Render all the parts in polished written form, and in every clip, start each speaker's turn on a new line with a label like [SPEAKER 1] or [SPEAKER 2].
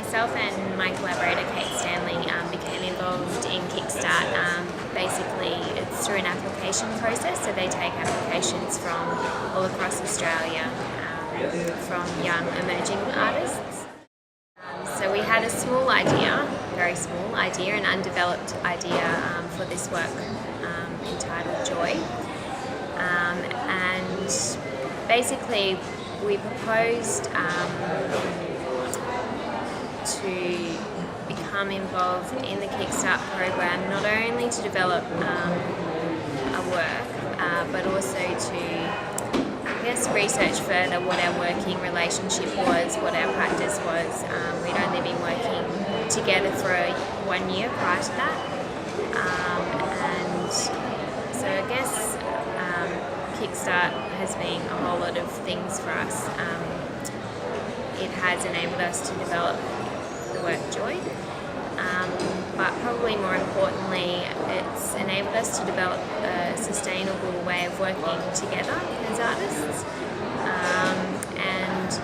[SPEAKER 1] Myself and my collaborator Kate Stanley became involved in Kickstart. Basically, it's through an application process, so they take applications from all across Australia from young emerging artists. So we had a small idea, very small idea, an undeveloped idea for this work entitled Joy. And basically we proposed to become involved in the Kickstart program, not only to develop a work, but also to, I guess, research further what our working relationship was, what our practice was. We'd only been working together for 1 year prior to that. And so I guess Kickstart has been a whole lot of things for us. It has enabled us to develop the work Joy, but probably more importantly, it's enabled us to develop a sustainable way of working together as artists, and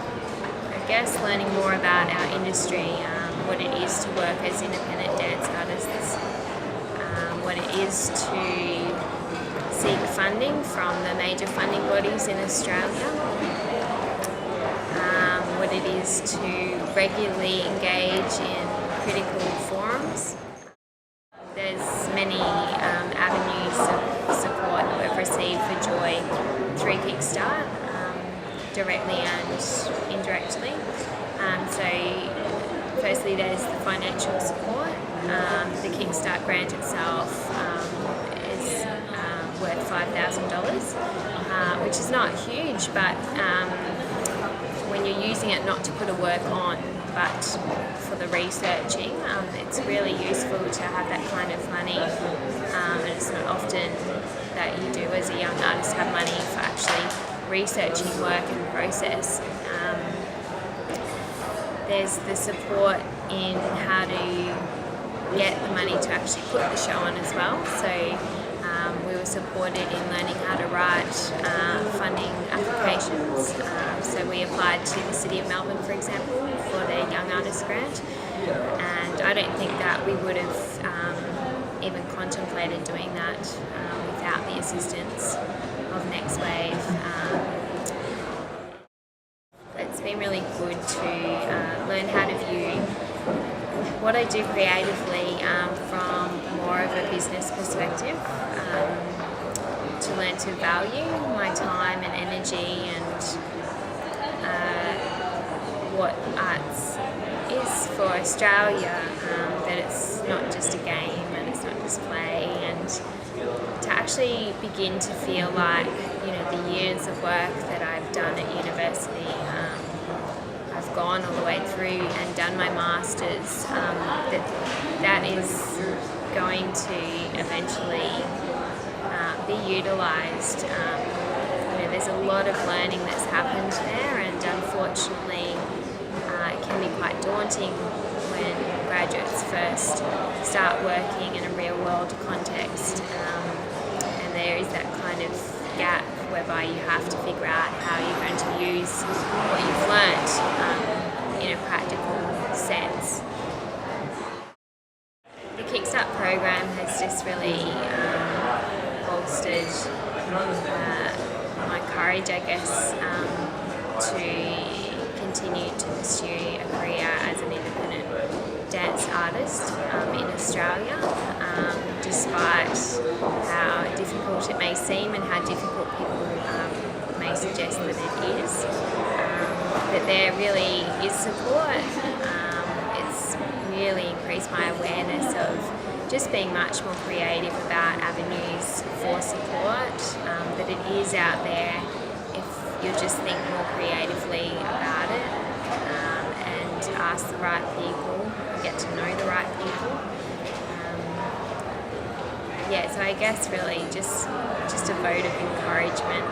[SPEAKER 1] I guess learning more about our industry, what it is to work as independent dance artists, what it is to seek funding from the major funding bodies in Australia, what it is to regularly engage in critical forums. There's many avenues of support that we've received for Joy through Kickstart, directly and indirectly. So firstly there's the financial support. The Kickstart grant itself is worth $5,000, which is not huge, but when you're using it not to put a work on but for the researching, it's really useful to have that kind of money, and it's not often that you do as a young artist have money for actually researching work and process. There's the support in how to get the money to actually put the show on as well. So we were supported in learning how to write funding applications. So we applied to the City of Melbourne, for example, for their Young Artist Grant, and I don't think that we would have even contemplated doing that without the assistance of Next Wave. It's been really good to learn how to view what I do creatively from more of a business perspective, to learn to value my time and energy and what arts is for Australia, that it's not just a game and it's not just play, and to actually begin to feel like, you know, the years of work that I've done at university, I've gone all the way through and done my masters, that is going to eventually be utilised. There's a lot of learning that's happened there, and unfortunately it can be quite daunting when graduates first start working in a real world context, and there is that kind of gap whereby you have to figure out how you're going to use what you've learnt in a practical sense. The Kickstart program has just really bolstered my courage, I guess, to continue to pursue a career as an independent dance artist in Australia, despite how difficult it may seem and how difficult people may suggest that it is. That there really is support. It's really increased my awareness of just being much more creative about avenues for support, that it is out there if you just think more creatively about it, and ask the right people, get to know the right people. So I guess really just a vote of encouragement.